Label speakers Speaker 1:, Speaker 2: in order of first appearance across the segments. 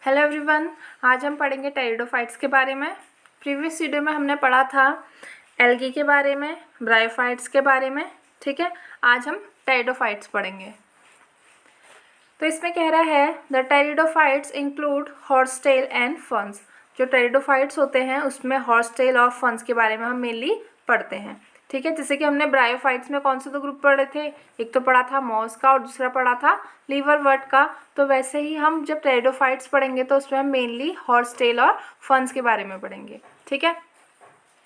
Speaker 1: Hello everyone, आज हम पढ़ेंगे टेरिडोफाइट्स के बारे में। प्रीवियस वीडियो में हमने पढ़ा था एल्गी के बारे में, ब्रायोफाइट्स के बारे में। ठीक है, आज हम टेरिडोफाइट्स पढ़ेंगे। तो इसमें कह रहा है the pteridophytes include horsetail and फंस। जो टेरिडोफाइट्स होते हैं उसमें हॉर्सटेल और फंस के बारे में हम मेनली पढ़ते हैं। ठीक है, जैसे कि हमने ब्रायोफाइट्स में कौन से दो ग्रुप पढ़े थे, एक तो पढ़ा था मॉस का और दूसरा पढ़ा था लीवरवर्ट का। तो वैसे ही हम जब टेरिडोफाइट्स पढ़ेंगे तो उसमें हम मेनली हॉर्सटेल और फंस के बारे में पढ़ेंगे। ठीक है,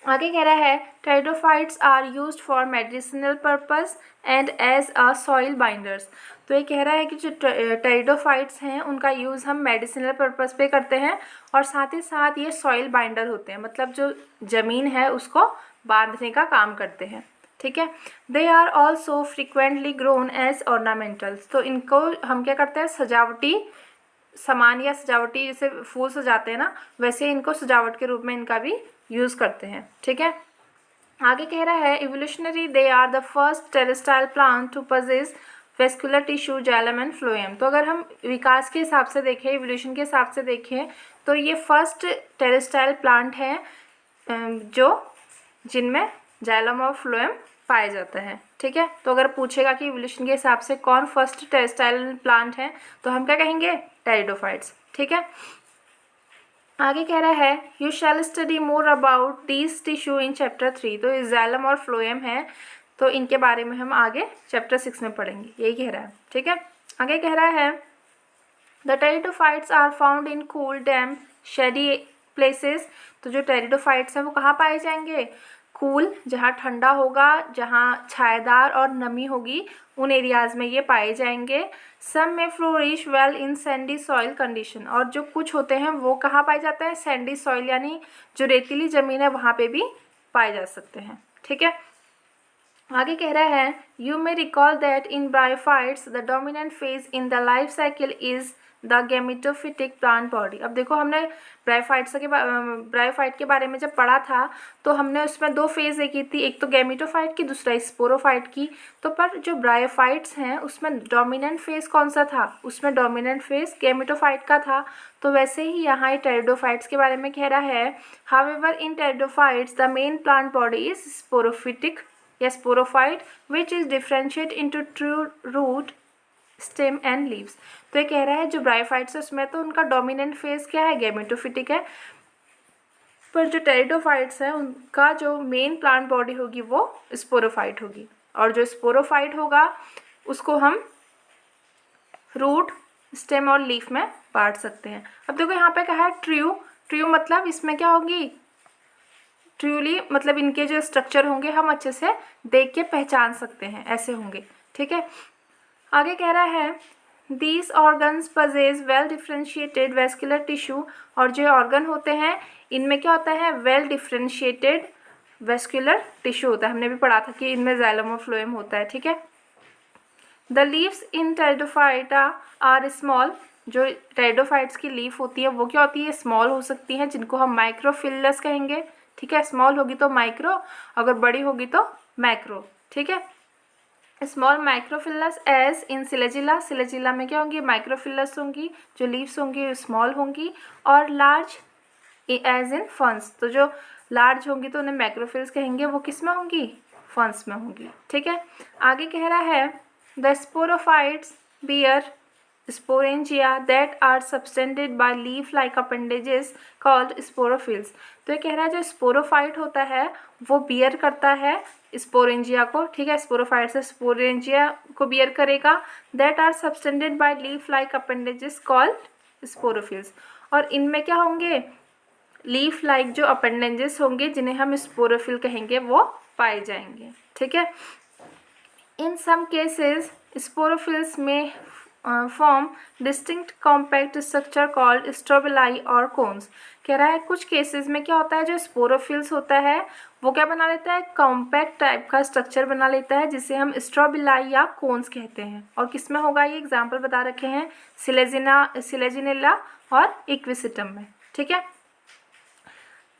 Speaker 1: आगे कह रहा है pteridophytes are used for medicinal purpose and as a soil binders. तो ये कह रहा है कि जो टेरिडोफाइट्स हैं उनका यूज़ हम मेडिसिनल पर्पस पे करते हैं और साथ ही साथ ये सॉइल बाइंडर होते हैं, मतलब जो ज़मीन है उसको बांधने का काम करते हैं। ठीक है, they are also frequently grown as ornamentals. तो इनको हम क्या करते हैं, सजावटी सामान या सजावटी, जैसे फूल सजाते हैं ना, वैसे इनको सजावट के रूप में इनका भी यूज़ करते हैं। ठीक है, आगे कह रहा है evolutionary they are the first terrestrial plant to possess vascular tissue xylem and phloem. तो अगर हम विकास के हिसाब से देखें, इवोल्यूशन के हिसाब से देखें, तो ये फर्स्ट टेरेस्ट्राइल प्लांट है जो जिनमें जाइलम और फ्लोएम पाया जाता है। ठीक है, तो अगर पूछेगा कि इवोल्यूशन के हिसाब से कौन फर्स्ट टेरेस्ट्राइल प्लांट है तो हम क्या कहेंगे, टेरिडोफाइट्स। ठीक है, आगे कह रहा है you shall study more about these tissue in chapter 3। तो जाइलम और फ्लोएम है, तो इनके बारे में हम आगे चैप्टर 6 में पढ़ेंगे, यही कह रहा है। ठीक है, आगे कह रहा है the pteridophytes are found in cool damp shady places. तो जो टेरिडोफाइट्स हैं वो कहाँ पाए जाएंगे, कूल, जहाँ ठंडा होगा, जहाँ छायादार और नमी होगी, उन एरियाज़ में ये पाए जाएंगे। सम में flourish well in Sandy soil condition. और जो कुछ होते हैं वो कहाँ पाए जाते हैं, सैंडी सॉइल यानी जो रेतीली ज़मीन है वहाँ पे भी पाए जा सकते हैं। ठीक है, आगे कह रहा है you may recall that in bryophytes the dominant phase in the life cycle is the gametophytic plant body. अब देखो, हमने ब्रायोफाइट के बारे में जब पढ़ा था तो हमने उसमें दो फेज़ देखी थी, एक तो गैमेटोफाइट की, दूसरा स्पोरोफाइट की। तो पर जो ब्रायोफाइट्स हैं उसमें डोमिनेंट फेज कौन सा था, उसमें डोमिनेंट फेज गैमेटोफाइट का था। तो वैसे ही यहाँ ये टेरिडोफाइट्स के बारे में कह रहा है however in pteridophytes the main plant body is sporophytic या sporophyte which is differentiate into true root stem and leaves. तो ये कह रहा है जो ब्रायोफाइट्स है उसमें तो उनका डोमिनेंट फेज क्या है, गैमेटोफिटिक है, पर जो टेरिडोफाइट्स है उनका जो मेन प्लांट बॉडी होगी वो स्पोरोफाइट होगी। और जो स्पोरोफाइट होगा उसको हम रूट, स्टेम और लीफ में बांट सकते हैं। अब देखो यहाँ पे कहा है ट्रू मतलब इसमें क्या होगी, ट्रूली मतलब इनके जो स्ट्रक्चर होंगे हम अच्छे से देख के पहचान सकते हैं, ऐसे होंगे। ठीक है, आगे कह रहा है these organs पजेज well differentiated vascular tissue. और जो ऑर्गन होते हैं इनमें क्या होता है, वेल डिफ्रेंशिएटेड वेस्कुलर टिश्यू होता है। हमने भी पढ़ा था कि इनमें जाइलम और फ्लोएम होता है। ठीक है, the leaves in pteridophyta are small. जो टेरिडोफाइट्स की लीफ होती है वो क्या होती है, स्मॉल हो सकती हैं, जिनको हम माइक्रोफिलस कहेंगे। ठीक है, स्मॉल होगी तो माइक्रो, अगर बड़ी होगी तो मैक्रो। ठीक है, स्मॉल माइक्रोफिलस एज इन सिलेजिला। सिलेजिला में क्या होंगी, माइक्रोफिलस होंगी, जो लीव्स होंगी स्मॉल होंगी। और लार्ज एज इन फंस। तो जो लार्ज होंगी तो उन्हें मैक्रोफिल्स कहेंगे, वो किस में होंगी, फंस में होंगी। ठीक है, आगे कह रहा है the sporophytes bear sporangia that are subtended by leaf like appendages called sporophylls। तो ये कह रहा है जो स्पोरोफाइट होता है वो बियर करता है स्पोरेंजिया को। ठीक है, स्पोरोफाइट से स्पोरेंजिया को बियर करेगा। that are subtended by leaf like appendages called sporophylls। और इनमें क्या होंगे, लीफ लाइक जो अपेंडेजेस होंगे जिन्हें हम स्पोरोफिल कहेंगे वो पाए जाएंगे। ठीक है, इन सम केसेस स्पोरोफिल्स में form distinct compact structure called strobili और कोन्स। कह रहा है कुछ केसेस में क्या होता है, जो स्पोरोफिल्स होता है वो क्या बना लेता है, कॉम्पैक्ट टाइप का स्ट्रक्चर बना लेता है जिसे हम स्ट्रोबिलाई या कोन्स कहते हैं। और किस में होगा, ये एग्जाम्पल बता रखे हैं, सिलेजिनेला और इक्विसिटम में। ठीक है,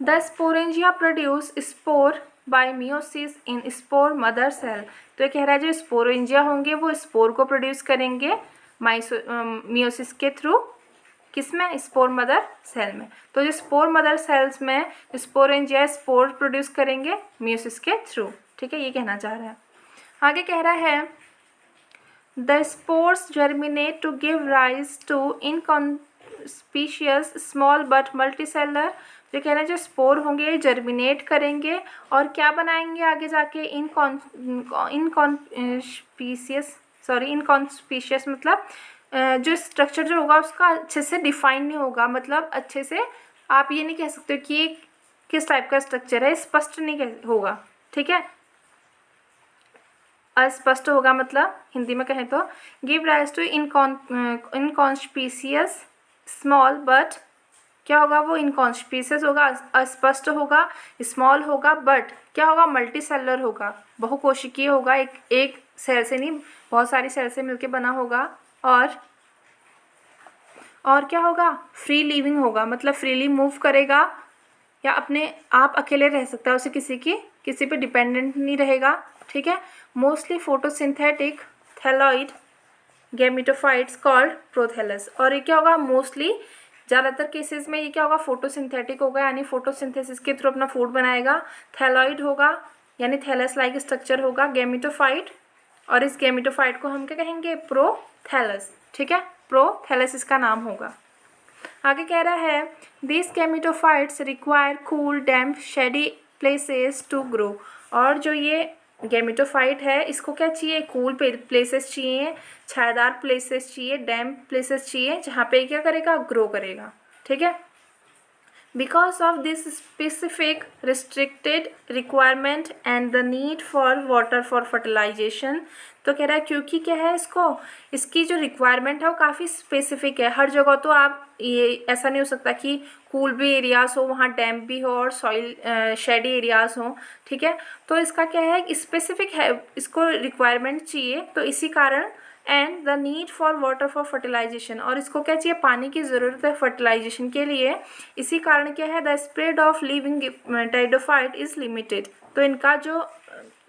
Speaker 1: the sporangia produce spore by meiosis in spore mother cell. तो ये कह रहा है जो स्पोरेंजिया होंगे वो स्पोर को प्रोड्यूस करेंगे मियोसिस के थ्रू किसमें, स्पोर मदर सेल में। तो जो स्पोर मदर सेल्स में स्पोरेंजिया स्पोर प्रोड्यूस करेंगे मियोसिस के थ्रू। ठीक है, ये कहना चाह रहा है। आगे कह रहा है the spores germinate to give rise to inconspicuous small but multicellular. जो कह रहे हैं जो स्पोर होंगे जर्मिनेट करेंगे और क्या बनाएंगे आगे जाके, इनकॉन्स्पिशियस मतलब जो स्ट्रक्चर जो होगा उसका अच्छे से डिफाइन नहीं होगा, मतलब अच्छे से आप ये नहीं कह सकते हो कि ये किस टाइप का स्ट्रक्चर है, स्पष्ट नहीं होगा। ठीक है, अस्पष्ट होगा, मतलब हिंदी में कहें तो give rise to inconspicuous small but, क्या होगा वो, इनकॉन्स्पिशियस होगा, अस्पष्ट होगा, स्मॉल होगा, बट क्या होगा, मल्टी सेलर होगा, बहुकोशिकीय होगा, एक सेल से नहीं बहुत सारी सेल से मिलके बना होगा, और क्या होगा, फ्री लिविंग होगा, मतलब फ्रीली मूव करेगा या अपने आप अकेले रह सकता है, उसे किसी पे डिपेंडेंट नहीं रहेगा। ठीक है, mostly photosynthetic thalloid gametophytes called prothallus. और ये क्या होगा, मोस्टली ज़्यादातर केसेस में ये क्या होगा, फोटोसिंथेटिक होगा, यानी फोटोसिंथेसिस के थ्रू अपना फूड बनाएगा। थैलॉइड होगा यानी थैलस लाइक स्ट्रक्चर होगा गैमेटोफाइट, और इस गैमेटोफाइट को हम क्या कहेंगे, प्रोथैलस। ठीक है, प्रोथैलस इसका नाम होगा। आगे कह रहा है this gametophytes require cool damp shady places to grow. और जो ये गैमेटोफाइट है इसको क्या चाहिए, कूल प्लेसेस चाहिए, छायादार प्लेसेस चाहिए, डैम्प प्लेसेस चाहिए, जहाँ पे क्या करेगा, ग्रो करेगा। ठीक है, because of this specific restricted requirement and the need for water for fertilisation. तो कह रहा है क्योंकि क्या है इसकी जो रिक्वायरमेंट है वो काफ़ी स्पेसिफिक है। हर जगह तो आप ये ऐसा नहीं हो सकता कि कूल भी एरियाज हो, वहाँ डैम्प भी हो और सॉइल शेडी एरियाज हो। ठीक है, तो इसका क्या है, स्पेसिफिक है, इसको रिक्वायरमेंट चाहिए, तो इसी कारण and the need for water for fertilisation, और इसको क्या चाहिए, पानी की ज़रूरत है फर्टिलाइजेशन के लिए। इसी कारण क्या है, the spread of living pteridophyte is limited. तो इनका जो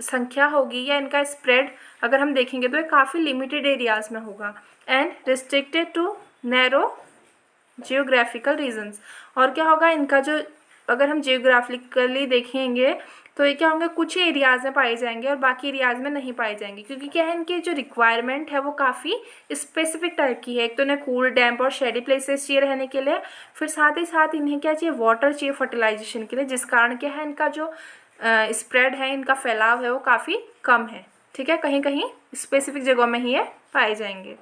Speaker 1: संख्या होगी या इनका स्प्रेड अगर हम देखेंगे तो ये काफ़ी लिमिटेड एरियाज़ में होगा, and restricted to narrow geographical regions. और क्या होगा, इनका जो अगर हम जियोग्राफिकली देखेंगे तो ये क्या होंगे, कुछ ही एरियाज़ में पाए जाएंगे और बाकी एरियाज़ में नहीं पाए जाएंगे, क्योंकि क्या है, इनकी जो रिक्वायरमेंट है वो काफ़ी स्पेसिफिक टाइप की है। एक तो इन्हें कूल डैम्प और शेडी प्लेसेस चाहिए रहने के लिए, फिर साथ ही साथ इन्हें क्या चाहिए, वाटर चाहिए फर्टिलाइजेशन के लिए, जिस कारण क्या है, इनका जो स्प्रेड है, इनका फैलाव है वो काफ़ी कम है। ठीक है, कहीं कहीं स्पेसिफिक जगहों में ही ये पाए जाएंगे।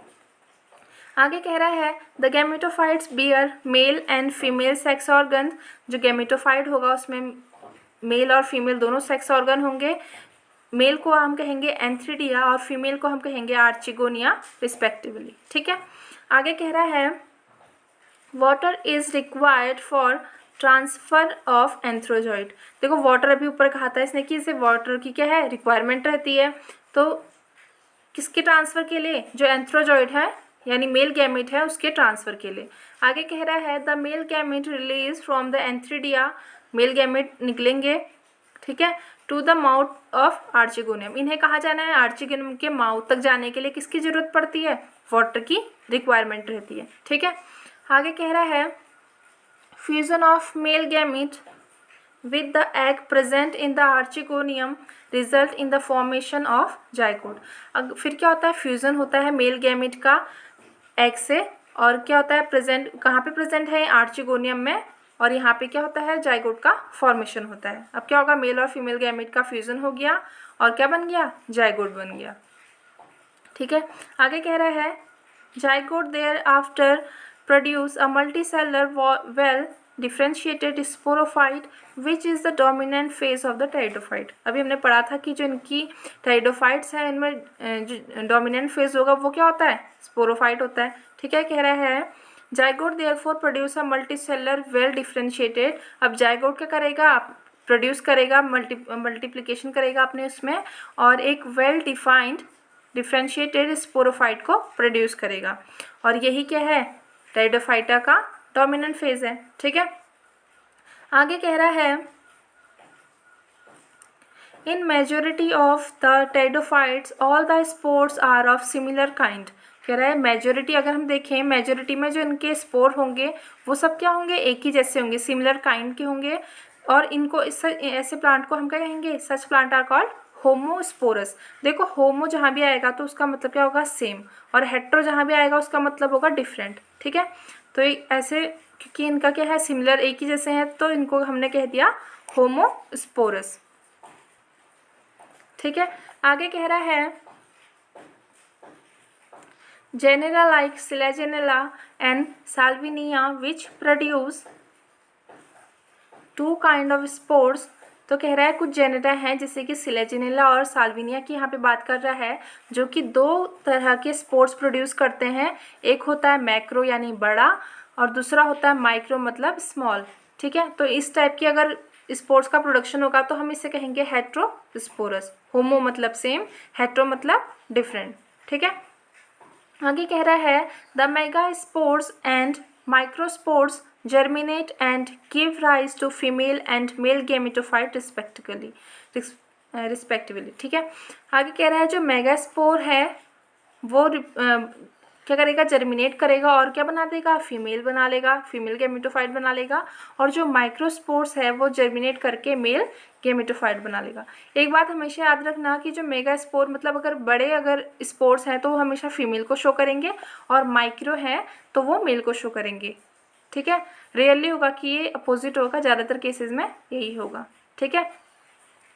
Speaker 1: आगे कह रहा है the gametophytes bear male and female sex organ. जो गैमेटोफाइट होगा उसमें मेल और फीमेल दोनों सेक्स ऑर्गन होंगे। मेल को हम कहेंगे एंथ्रीडिया और फीमेल को हम कहेंगे आर्चिगोनिया रिस्पेक्टिवली। ठीक है, आगे कह रहा है water is required for transfer of antherozoid. देखो वाटर अभी ऊपर कहा था इसने कि इसे वाटर की क्या है, रिक्वायरमेंट रहती है। तो किसके ट्रांसफ़र के लिए, जो एंथ्रोजॉइड है यानी मेल गैमेट है उसके ट्रांसफ़र के लिए। आगे कह रहा है the male gamete release from the antheridia. Male gamete निकलेंगे, ठीक है, to the mouth of archegonium. इन्हें कहाँ जाना है, आर्चिगोनियम के माउथ तक जाने के लिए किसकी ज़रूरत पड़ती है, वाटर की रिक्वायरमेंट रहती है। ठीक है, आगे कह रहा है fusion of male gamete with the egg present in the archegonium result in the formation of zygote। फिर क्या होता है, फ्यूज़न होता है मेल गैमेट का एग से, और क्या होता है, प्रेजेंट कहाँ पे प्रेजेंट है, आर्चिगोनियम में, और यहाँ पे क्या होता है, जाइगोट का फॉर्मेशन होता है। अब क्या होगा, मेल और फीमेल गैमेट का फ्यूज़न हो गया और क्या बन गया, जाइगोट बन गया। ठीक है, आगे कह रहा है zygote thereafter produce a multicellular well differentiated sporophyte which is the dominant phase of the pteridophyte. अभी हमने पढ़ा था कि जो इनकी टाइडोफाइट्स हैं इनमें जो डोमिनेंट फेज होगा वो क्या होता है, स्पोरोफाइट होता है। ठीक है, कह रहा है zygote therefore produce a multicellular well differentiated. अब जाइगोट क्या करेगा, प्रोड्यूस करेगा, मल्टीप्लिकेशन करेगा अपने उसमें, और एक वेल डिफाइंड डिफ्रेंशिएटेड स्पोरोफाइट को प्रोड्यूस करेगा, और यही क्या है, टाइडोफाइटा का डोमिनेंट फेज है। ठीक है, आगे कह रहा है in majority of the pteridophytes all the spores are of similar kind. कह रहा है मेजोरिटी, अगर हम देखें मेजोरिटी में जो इनके स्पोर होंगे वो सब क्या होंगे, एक ही जैसे होंगे, सिमिलर काइंड के होंगे। और इनको ऐसे प्लांट को हम क्या कहेंगे, सच प्लांट आर कॉल्ड होमोस्पोरस। देखो होमो जहाँ भी आएगा तो उसका मतलब क्या होगा, सेम, और हेट्रो जहाँ भी आएगा उसका मतलब होगा डिफरेंट। ठीक है, तो ऐसे क्योंकि इनका क्या है, सिमिलर, एक ही जैसे हैं, तो इनको हमने कह दिया होमोस्पोरस। ठीक है, आगे कह रहा है genera like Selaginella and Salvinia which produce two kind of spores। तो कह रहा है कुछ जेनेरा हैं जैसे कि सिलेजिनेला और साल्विनिया की यहाँ पे बात कर रहा है, जो कि दो तरह के स्पोर्स प्रोड्यूस करते हैं। एक होता है मैक्रो यानी बड़ा, और दूसरा होता है माइक्रो मतलब स्मॉल। ठीक है, तो इस टाइप की अगर स्पोर्स का प्रोडक्शन होगा तो हम इसे कहेंगे हेट्रोस्पोरस। होमो मतलब सेम, हेट्रो मतलब डिफरेंट। ठीक है, आगे कह रहा है the mega spores and microspores germinate and give rise to female and male gametophyte respectively। ठीक है, आगे कह रहा है जो मेगास्पोर है वो क्या करेगा, जर्मिनेट करेगा और क्या बना देगा, फीमेल बना लेगा, फीमेल गेमेटोफाइट बना लेगा। और जो माइक्रोस्पोर्स है वो जर्मिनेट करके मेल गेमेटोफाइट बना लेगा। एक बात हमेशा याद रखना कि जो मेगास्पोर मतलब अगर बड़े अगर स्पोर्स हैं तो वो हमेशा फीमेल को शो करेंगे, और माइक्रो हैं तो वो मेल को शो करेंगे। ठीक है, रेयरली होगा कि ये अपोजिट होगा, ज़्यादातर केसेस में यही होगा। ठीक है,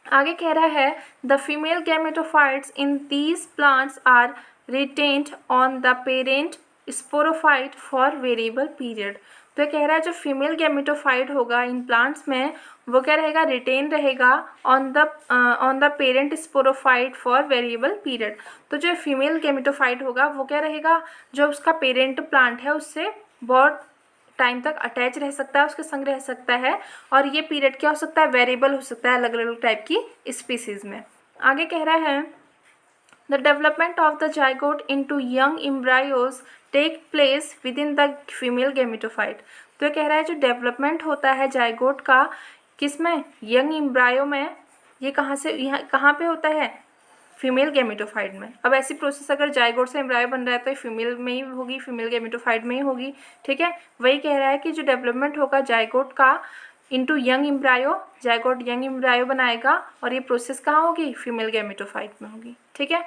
Speaker 1: आगे कह रहा है the female gametophytes in these plants are retained on the parent sporophyte for variable period. तो कह रहा है जो फीमेल गैमेटोफाइट होगा इन प्लांट्स में वो क्या रहेगा, रिटेन रहेगा on the parent sporophyte for variable period. तो जो फीमेल गैमेटोफाइट होगा वो क्या रहेगा, जो उसका पेरेंट प्लांट है उससे बहुत टाइम तक अटैच रह सकता है, उसके संग रह सकता है, और ये पीरियड क्या हो सकता है, वेरिएबल हो सकता है अलग अलग टाइप की स्पीसीज में। आगे कह रहा है the development of the zygote into young embryos take place within the female gametophyte. तो ये कह रहा है जो डेवलपमेंट होता है जाइगोट का, किस में, यंग एम्ब्रायो में, ये कहाँ से, यहाँ कहाँ पे होता है, फीमेल गैमेटोफाइट में। अब ऐसी प्रोसेस अगर जाइगोट से एम्ब्रायो बन रहा है तो ये फीमेल में ही होगी, फीमेल गैमेटोफाइट में ही होगी। ठीक है, वही कह रहा है कि जो डेवलपमेंट होगा जाइगोट का into young embryo, zygote young embryo बनाएगा, और ये प्रोसेस कहाँ होगी, फीमेल गैमेटोफाइट में होगी। ठीक है,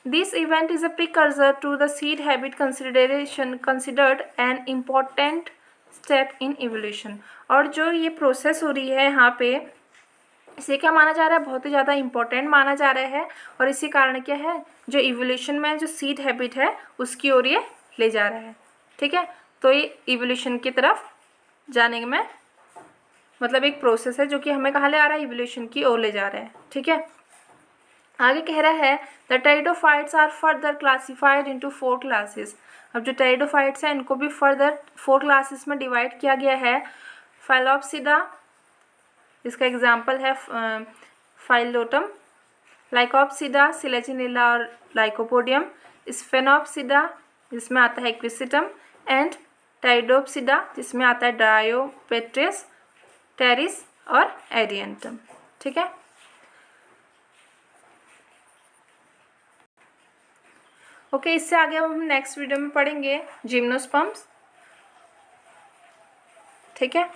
Speaker 1: this event is a precursor to the seed habit considered an important step in evolution. और जो ये प्रोसेस हो रही है यहाँ पे, इसे क्या माना जा रहा है, बहुत ही ज़्यादा इंपॉर्टेंट माना जा रहा है, और इसी कारण क्या है, जो इवोल्यूशन में जो सीड हैबिट है उसकी ओर ये ले जा रहा है। ठीक है, तो ये इवोल्यूशन की तरफ जाने में मतलब एक प्रोसेस है जो कि हमें कहाँ ले आ रहा है, इवोल्यूशन की ओर ले जा रहा है। ठीक है, आगे कह रहा है the pteridophytes are further classified into 4 classes. अब जो टेरिडोफाइट्स हैं इनको भी फर्दर 4 क्लासेस में डिवाइड किया गया है। फाइलोप्सिडा, इसका एग्जाम्पल है फाइलोटम, लाइकोप्सिडा, सिलेजिनेला और लाइकोपोडियम, स्फेनोप्सिडा जिसमें आता है क्विसिटम, एंड टाइडोप्सिडा जिसमें आता है डायोपेट्रिस, टेरिस और एडियंटम। ठीक है, ओके, इससे आगे हम नेक्स्ट वीडियो में पढ़ेंगे जिम्नोस्पर्म्स। ठीक है।